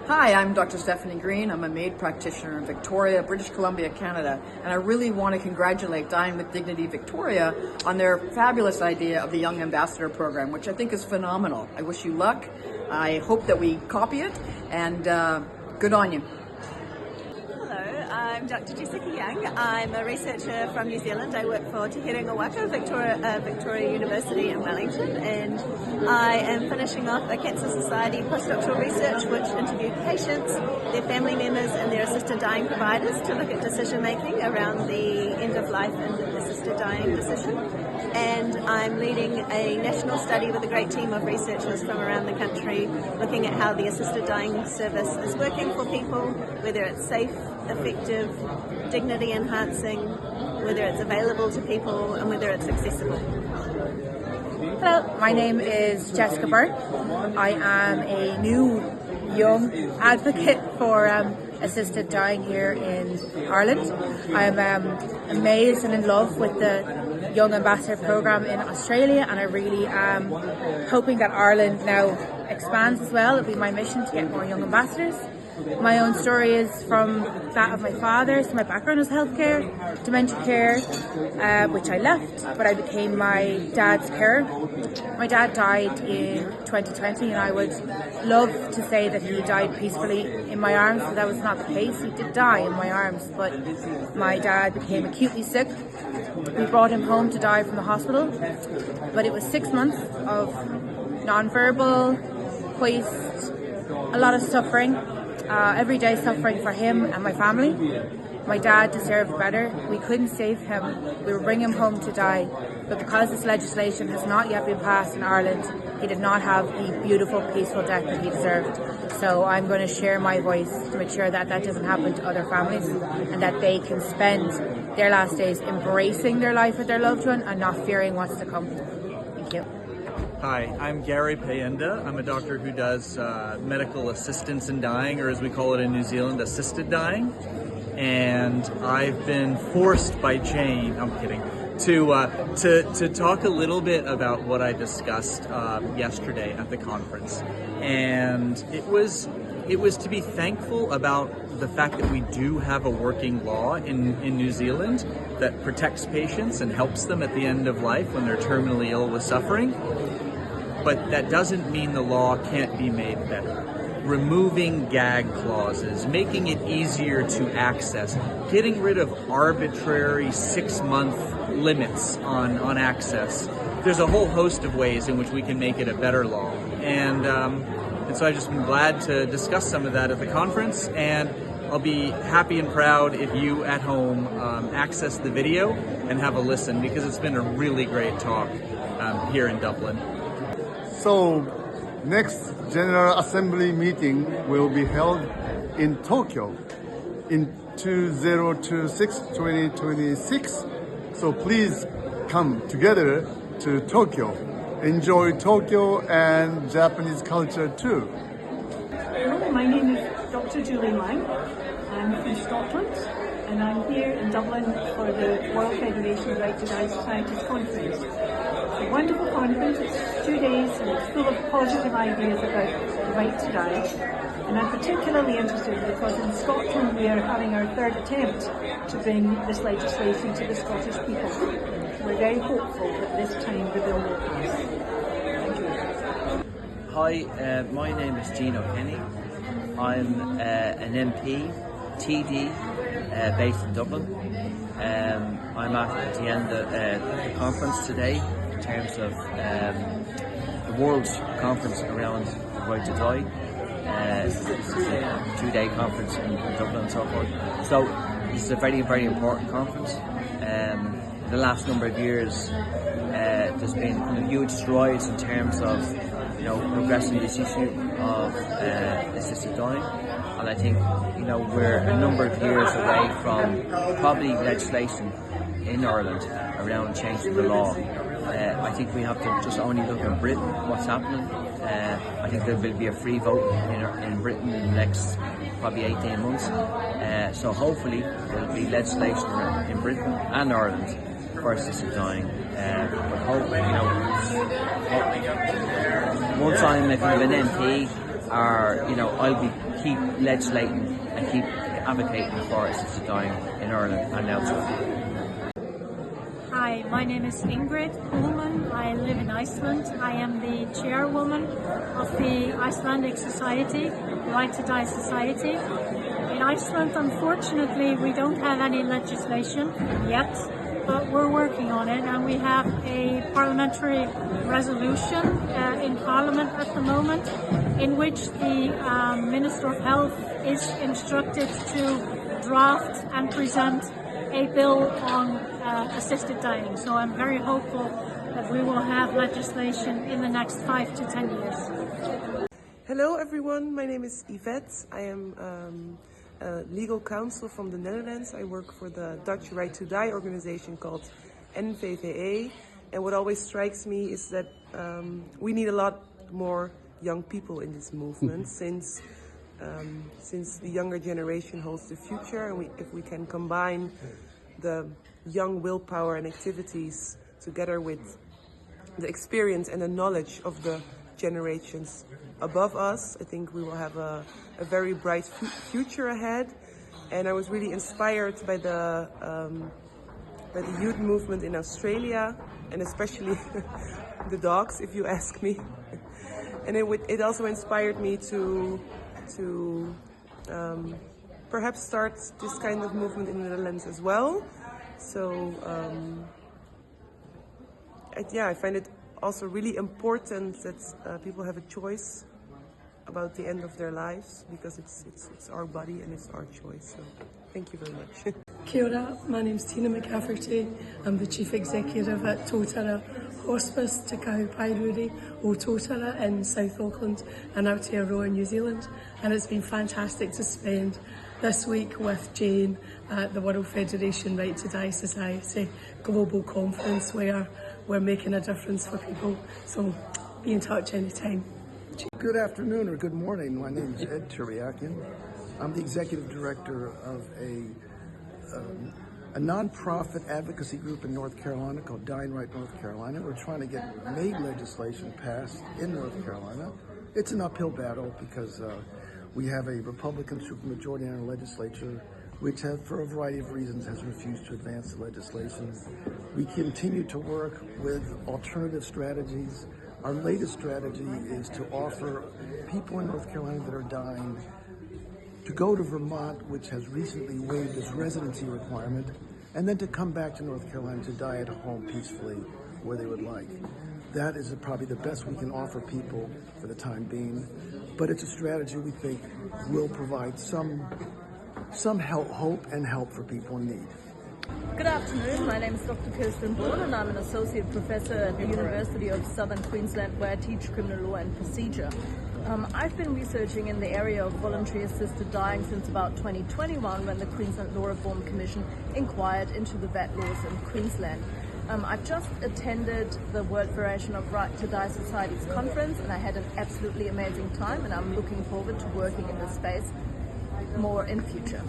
Hi, I'm Dr. Stephanie Green. I'm a MAID practitioner in Victoria, British Columbia, Canada, and I really want to congratulate Dying with Dignity Victoria on their fabulous idea of the Young Ambassador Program, which I think is phenomenal. I wish you luck. I hope that we copy it, and good on you. I'm Dr. Jessica Young. I'm a researcher from New Zealand. I work for Te Herenga Victoria University in Wellington, and I am finishing off a Cancer Society postdoctoral research which interviewed patients, their family members and their assisted dying providers to look at decision making around the end of life and assisted dying decision. And I'm leading a national study with a great team of researchers from around the country looking at how the assisted dying service is working for people, whether it's safe, effective, dignity enhancing, whether it's available to people and whether it's accessible. Hello, my name is Jessica Burke. I am a new young advocate for assisted dying here in Ireland. I'm amazed and in love with the Young Ambassador Programme in Australia, and I really am hoping that Ireland now expands as well. It'll be my mission to get more young ambassadors. My own story is from that of my father, so my background is healthcare, dementia care, which I left, but I became my dad's carer. My dad died in 2020, and I would love to say that he died peacefully in my arms, but that was not the case. He did die in my arms, but my dad became acutely sick. We brought him home to die from the hospital, but it was 6 months of non-verbal, waste, a lot of suffering. Everyday suffering for him and my family. My dad deserved better. We couldn't save him. We were bringing him home to die. But because this legislation has not yet been passed in Ireland, he did not have the beautiful, peaceful death that he deserved. So I'm going to share my voice to make sure that that doesn't happen to other families and that they can spend their last days embracing their life with their loved one and not fearing what's to come. Thank you. Hi, I'm Gary Payenda. I'm a doctor who does medical assistance in dying, or as we call it in New Zealand, assisted dying. And I've been forced by Jane, I'm kidding, to talk a little bit about what I discussed yesterday at the conference. And it was to be thankful about the fact that we do have a working law in New Zealand that protects patients and helps them at the end of life when they're terminally ill with suffering. But that doesn't mean the law can't be made better. Removing gag clauses, making it easier to access, getting rid of arbitrary 6-month limits on access. There's a whole host of ways in which we can make it a better law. And so I've just been glad to discuss some of that at the conference, and I'll be happy and proud if you at home access the video and have a listen, because it's been a really great talk here in Dublin. So, next General Assembly meeting will be held in Tokyo in 2026. So please come together to Tokyo. Enjoy Tokyo and Japanese culture too. Hello, my name is Dr. Julie Lang. I'm from Scotland, and I'm here in Dublin for the World Federation of WRtDS Societies Conference. It's a wonderful conference. It's 2 days and it's full of positive ideas about the right to die. And I'm particularly interested because in Scotland we are having our third attempt to bring this legislation to the Scottish people. So we're very hopeful that this time the bill will pass. Thank you. Hi, my name is Gino Kenny. I'm an MP, TD, based in Dublin. I'm at the end of the conference today in terms of the World Conference around the right to die. This is a 2-day conference in Dublin and so forth. So this is a very, very important conference. The last number of years, there's been huge strides in terms of progressing this issue of assisted dying, and I think we're a number of years away from probably legislation in Ireland around changing the law. I think we have to just only look at Britain, what's happening. I think there will be a free vote in Britain in the next probably 18 months. So hopefully there will be legislation in Britain and Ireland for assisted dying. Once I'm an MP, I'll be keep legislating and keep advocating for assisted dying in Ireland and elsewhere. Hi, my name is Ingrid Ullman. I live in Iceland. I am the chairwoman of the Icelandic Society, the Right to Die Society. In Iceland, unfortunately, we don't have any legislation yet, but we're working on it, and we have a parliamentary resolution in Parliament at the moment, in which the Minister of Health is instructed to draft and present a bill on assisted dying. So I'm very hopeful that we will have legislation in the next 5 to 10 years. Hello everyone, my name is Yvette. I am a legal counsel from the Netherlands. I work for the Dutch Right to Die organization called NVVA. And what always strikes me is that we need a lot more young people in this movement since the younger generation holds the future, and if we can combine the young willpower and activities together with the experience and the knowledge of the generations above us, I think we will have a very bright future ahead. And I was really inspired by the youth movement in Australia, and especially the dogs, if you ask me. And it also inspired me to perhaps start this kind of movement in the Netherlands as well. So I find it also really important that people have a choice about the end of their lives, because it's our body and it's our choice. So thank you very much. Kia ora, my name's Tina McCafferty. I'm the Chief Executive at Totara Hospice Te Kahupairuri o Totara in South Auckland and Aotearoa, New Zealand. And it's been fantastic to spend this week with Jane at the World Federation Right to Die Society Global Conference, where we're making a difference for people. So be in touch anytime. Good afternoon or good morning. My name is Ed Turiakian. I'm the executive director of a non-profit advocacy group in North Carolina called Dying Right North Carolina. We're trying to get MAID legislation passed in North Carolina. It's an uphill battle because we have a Republican supermajority in our legislature, which has, for a variety of reasons, has refused to advance the legislation. We continue to work with alternative strategies. Our latest strategy is to offer people in North Carolina that are dying to go to Vermont, which has recently waived its residency requirement, and then to come back to North Carolina to die at home peacefully where they would like. That is probably the best we can offer people for the time being, but it's a strategy we think will provide some hope and help for people in need. Good afternoon, my name is Dr. Kirsten Bourne and I'm an Associate Professor at the University of Southern Queensland, where I teach criminal law and procedure. I've been researching in the area of voluntary assisted dying since about 2021, when the Queensland Law Reform Commission inquired into the VET laws in Queensland. I've just attended the World Federation of Right to Die Society's conference, and I had an absolutely amazing time, and I'm looking forward to working in this space more in future.